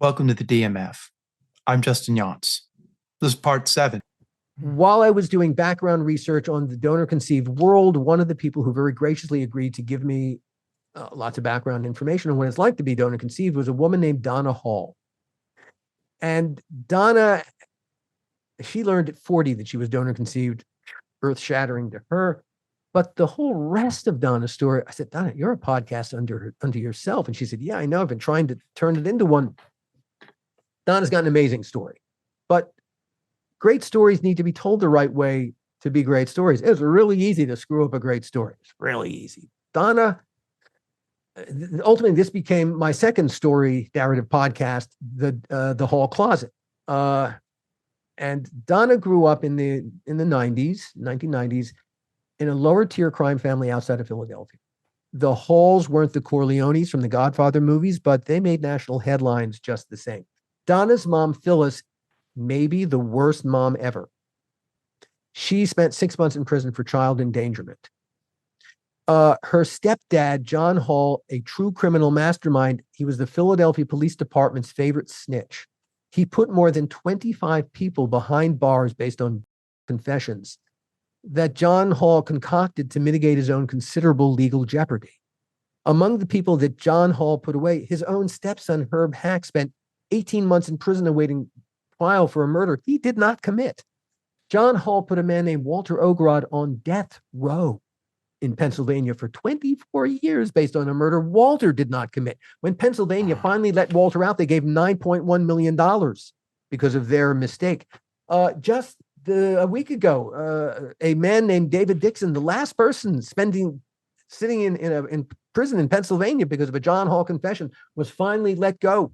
Welcome to the DMF. I'm Justin Younts. This is part 7. While I was doing background research on the donor-conceived world, one of the people who very graciously agreed to give me lots of background information on what it's like to be donor-conceived was a woman named Donna Hall. And Donna, she learned at 40 that she was donor-conceived, earth-shattering to her. But the whole rest of Donna's story, I said, Donna, you're a podcast unto yourself. And she said, yeah, I know. I've been trying to turn it into one. Donna's got an amazing story, but great stories need to be told the right way to be great stories. It's really easy to screw up a great story. It's really easy. Donna, ultimately, this became my second story narrative podcast, the Hall Closet. And Donna grew up in the 1990s, in a lower tier crime family outside of Philadelphia. The Halls weren't the Corleones from the Godfather movies, but they made national headlines just the same. Donna's mom, Phyllis, maybe the worst mom ever. She spent 6 months in prison for child endangerment. Her stepdad, John Hall, a true criminal mastermind, he was the Philadelphia Police Department's favorite snitch. He put more than 25 people behind bars based on confessions that John Hall concocted to mitigate his own considerable legal jeopardy. Among the people that John Hall put away, his own stepson, Herb Hack, spent 18 months in prison awaiting trial for a murder he did not commit. John Hall put a man named Walter Ogrod on death row in Pennsylvania for 24 years based on a murder Walter did not commit. When Pennsylvania finally let Walter out, they gave him $9.1 million because of their mistake. Just a week ago, a man named David Dixon, the last person sitting in prison in Pennsylvania because of a John Hall confession, was finally let go.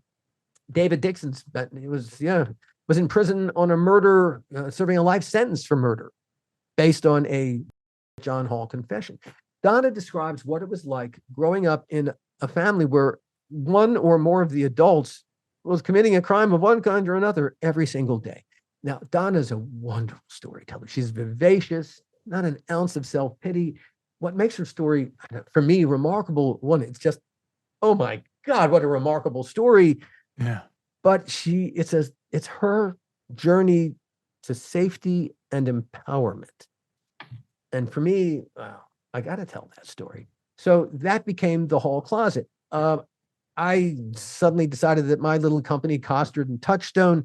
David Dixon was in prison on a murder, serving a life sentence for murder based on a John Hall confession. Donna describes what it was like growing up in a family where one or more of the adults was committing a crime of one kind or another every single day. Now, Donna's a wonderful storyteller. She's vivacious, not an ounce of self-pity. What makes her story, for me, remarkable, one, it's just, oh my God, what a remarkable story. Yeah. But it's her journey to safety and empowerment. And for me, I got to tell that story. So that became the Hall Closet. I suddenly decided that my little company, Costard and Touchstone,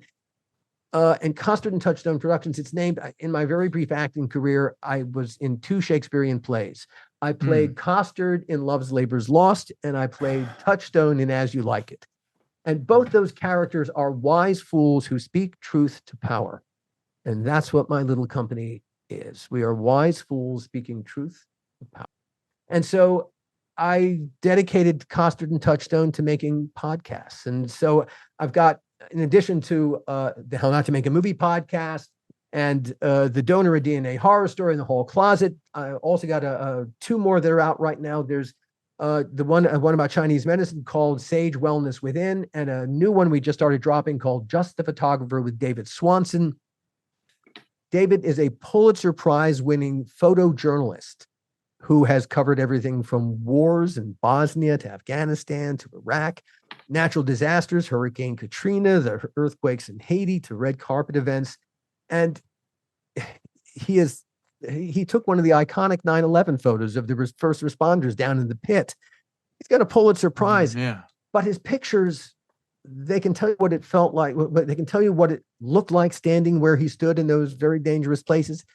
and Costard and Touchstone Productions, it's named, in my very brief acting career, I was in 2 Shakespearean plays. I played Costard in Love's Labour's Lost, and I played Touchstone in As You Like It. And both those characters are wise fools who speak truth to power. And that's what my little company is. We are wise fools speaking truth to power. And so I dedicated Costard and Touchstone to making podcasts. And so I've got, in addition to the How Not to Make a Movie podcast and the Donor a DNA horror story in the Hall Closet, I also got 2 more that are out right now. There's the one about Chinese medicine called Sage Wellness Within, and a new one we just started dropping called Just the Photographer with David Swanson. David is a Pulitzer Prize winning photojournalist who has covered everything from wars in Bosnia to Afghanistan to Iraq, natural disasters, Hurricane Katrina, the earthquakes in Haiti, to red carpet events. And he took one of the iconic 9/11 photos of the first responders down in the pit. He's got a Pulitzer Prize, but his pictures, they can tell you what it felt like, but they can tell you what it looked like standing where he stood in those very dangerous places,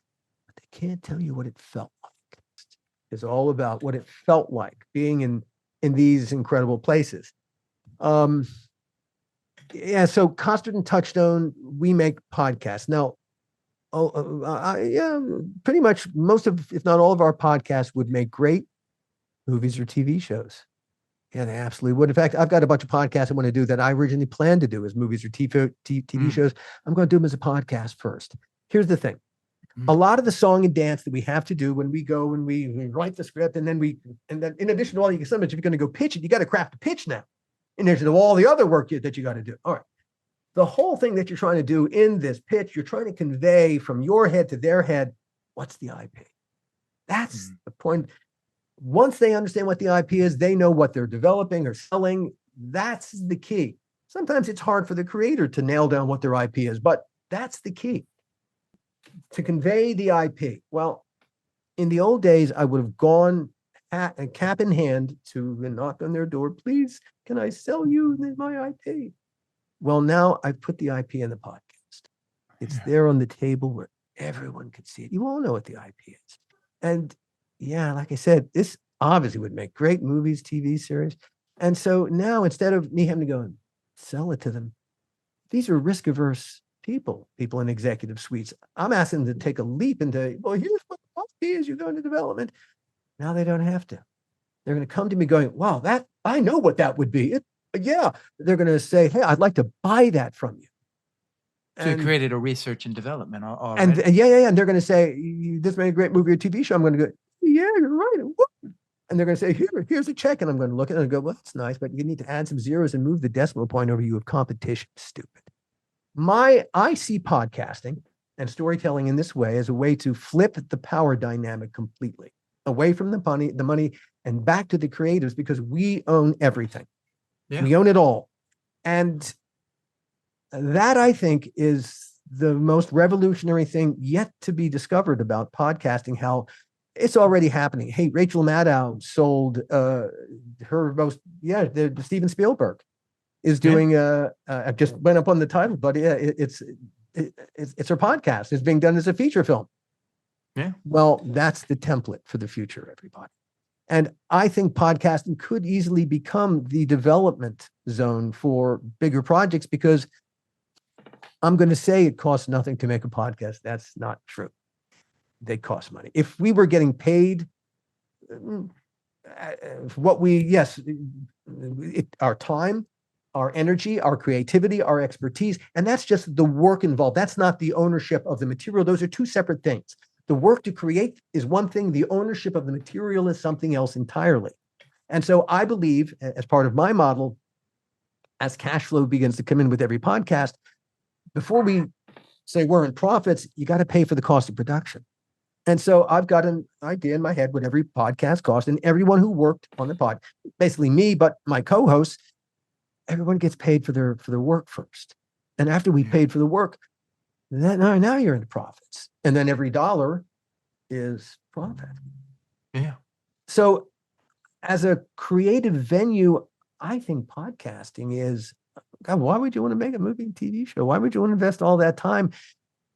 but they can't tell you what it felt like. It's all about what it felt like being in these incredible places. So Costard and Touchstone, we make podcasts. Now, pretty much most of, if not all of our podcasts would make great movies or TV shows. Yeah, they absolutely would. In fact, I've got a bunch of podcasts I want to do that I originally planned to do as movies or TV shows. I'm going to do them as a podcast first. Here's the thing. A lot of the song and dance that we have to do when we go and we write the script, and then in addition to all you, sometimes if you're going to go pitch it, you got to craft a pitch now. In addition to all the other work that you got to do. All right. The whole thing that you're trying to do in this pitch, you're trying to convey from your head to their head, what's the IP? That's the point. Once they understand what the IP is, they know what they're developing or selling. That's the key. Sometimes it's hard for the creator to nail down what their IP is, but that's the key. To convey the IP. Well, in the old days, I would have gone cap in hand to knock on their door. Please, can I sell you my IP? Well, now I put the IP in the podcast. It's there on the table where everyone can see it. You all know what the IP is. And yeah, like I said, this obviously would make great movies, TV series. And so now instead of me having to go and sell it to them, these are risk-averse people in executive suites. I'm asking them to take a leap into, well, here's what the IP is, you go into development. Now they don't have to. They're going to come to me going, wow, that I know what that would be. Yeah. They're going to say, hey, I'd like to buy that from you. So you created a research and development already. And yeah. And they're going to say, this made a great movie or TV show. I'm going to go, yeah, you're right. And they're going to say, here's a check. And I'm going to look at it and go, well, that's nice, but you need to add some zeros and move the decimal point over. You have competition. Stupid. I see podcasting and storytelling in this way as a way to flip the power dynamic completely away from the money and back to the creatives, because we own everything. Yeah. We own it all. And that, I think, is the most revolutionary thing yet to be discovered about podcasting, how it's already happening. Hey, Rachel Maddow sold the Steven Spielberg is doing I just went up on the title, but yeah, it's her podcast. It's being done as a feature film. Yeah. Well, that's the template for the future, everybody. And I think podcasting could easily become the development zone for bigger projects, because I'm going to say it costs nothing to make a podcast. That's not true. They cost money. If we were getting paid our time, our energy, our creativity, our expertise, and that's just the work involved. That's not the ownership of the material. Those are two separate things. The work to create is one thing. The ownership of the material is something else entirely. And so I believe, as part of my model, as cash flow begins to come in with every podcast, before we say we're in profits, you got to pay for the cost of production. And so I've got an idea in my head what every podcast costs, and everyone who worked on the pod, basically me, but my co-hosts, everyone gets paid for their work first. And after we paid for the work, then now you're into profits. And then every dollar is profit. Yeah. So as a creative venue, I think podcasting is, God, why would you want to make a movie and TV show? Why would you want to invest all that time?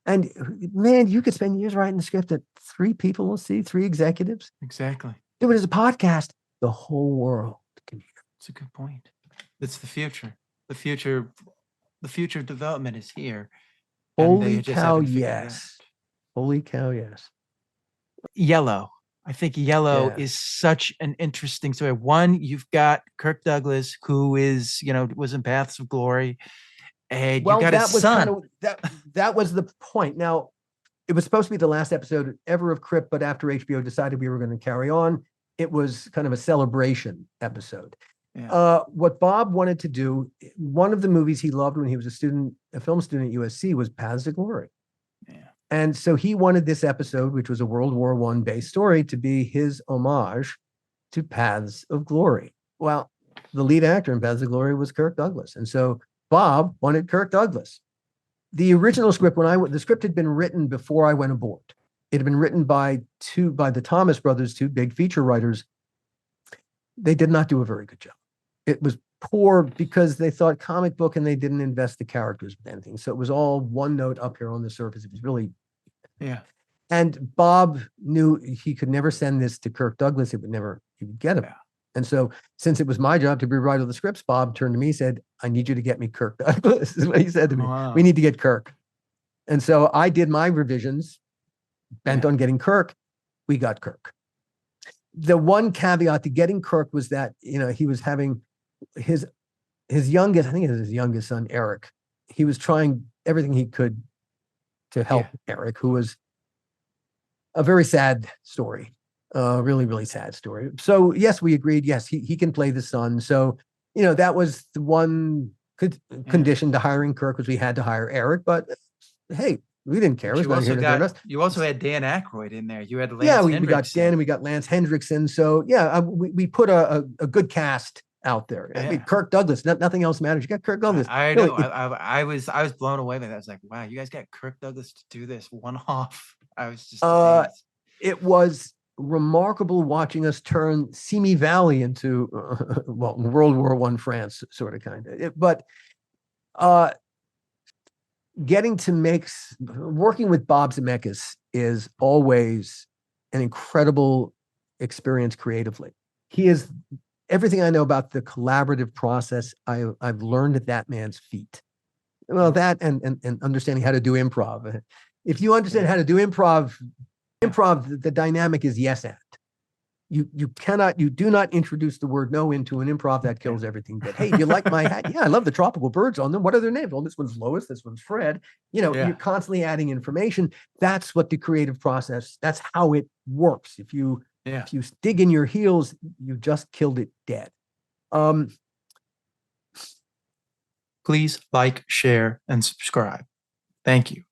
And man, you could spend years writing the script that 3 people will see, 3 executives. Exactly. Do it as a podcast. The whole world can hear. It's a good point. It's the future. The future of development is here. Holy cow, yes. Holy cow, yes. Yellow. I think Yellow is such an interesting story. One, you've got Kirk Douglas, who is, was in Paths of Glory. And you got his son. That was the point. Now, it was supposed to be the last episode ever of Crip, but after HBO decided we were going to carry on, it was kind of a celebration episode. Yeah. What Bob wanted to do, one of the movies he loved when he was a film student at USC, was Paths of Glory. Yeah. And so he wanted this episode, which was a World War I based story, to be his homage to Paths of Glory. Well, the lead actor in Paths of Glory was Kirk Douglas. And so Bob wanted Kirk Douglas. The original script, the script had been written before I went aboard. It had been written by the Thomas brothers, 2 big feature writers. They did not do a very good job. It was poor because they thought comic book and they didn't invest the characters with anything. So it was all one note up here on the surface. It was really, yeah. And Bob knew he could never send this to Kirk Douglas. He would get him. Yeah. And so since it was my job to rewrite all the scripts, Bob turned to me and said, I need you to get me Kirk Douglas. This is what he said to me. Wow. We need to get Kirk. And so I did my revisions, bent on getting Kirk. We got Kirk. The one caveat to getting Kirk was that, he was having his youngest, I think it was his youngest son, Eric. He was trying everything he could to help Eric, who was a very sad story. Really, really sad story. So yes, we agreed. Yes, he can play the son. So, that was the one condition to hiring Kirk, was we had to hire Eric, but hey, we didn't care. You also had Dan Aykroyd in there. You had Lance we got Dan and we got Lance Hendrickson. So we put a good cast out there. I mean, Kirk Douglas, nothing else matters. You got Kirk Douglas. I know. I was blown away by that. I was like, wow, you guys got Kirk Douglas to do this one-off. I was just amazed. It was remarkable watching us turn Simi Valley into World War I France sort of kind of. But getting to working with Bob Zemeckis is always an incredible experience creatively. He is everything I know about the collaborative process. I've learned at that man's feet. Well, that and understanding how to do improv. If you understand how to do improv, the dynamic is yes and. You do not introduce the word no into an improv. That kills everything. But hey, do you like my hat? Yeah, I love the tropical birds on them. What are their names? Well, this one's Lois, this one's Fred. You're constantly adding information. That's what the creative process, that's how it works. If you dig in your heels, you just killed it dead. Please like, share, and subscribe. Thank you.